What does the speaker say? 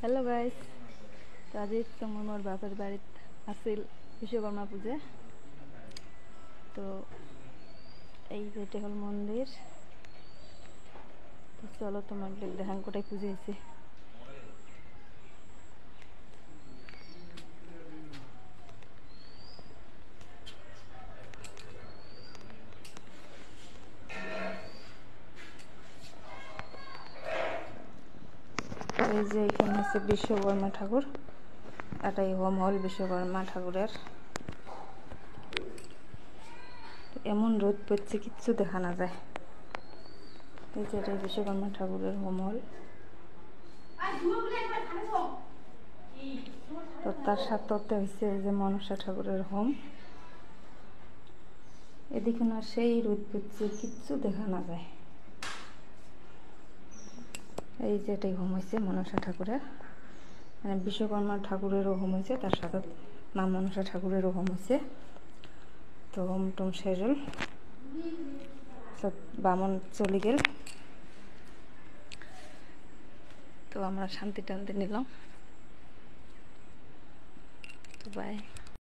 Hello guys, তো আজি তোমার মোর বাপের বাড়িত আছিল বিশ্বকর্মা পূজা। তো এই যেটা হল মন্দির। তো চলো তোমার দেখান কোটায় পুজো হয়েছে। এই যে এখানে হচ্ছে বিশ্বকর্মা ঠাকুর, এটাই হোম হল বিশ্বকর্মা ঠাকুরের। এমন রোদ পড়ছে কিচ্ছু দেখা না যায়। এই যে এটাই বিশ্বকর্মা ঠাকুরের হোম হল। তো তার সাথে হচ্ছে যে মনসা ঠাকুরের হোম। এদিকে না সেই রোদ পড়ছে, কিচ্ছু দেখা না যায়। এই যে এটাই হোম হয়েছে মনসা ঠাকুরের, মানে বিশ্বকর্মা ঠাকুরেরও হোম হয়েছে, তার সাথে মা মনসা ঠাকুরেরও হোম হয়েছে। তো হোম টুম সেজল, সব বামন চলে গেল। তো আমরা শান্তি টান্তি নিলাম। তো বাই।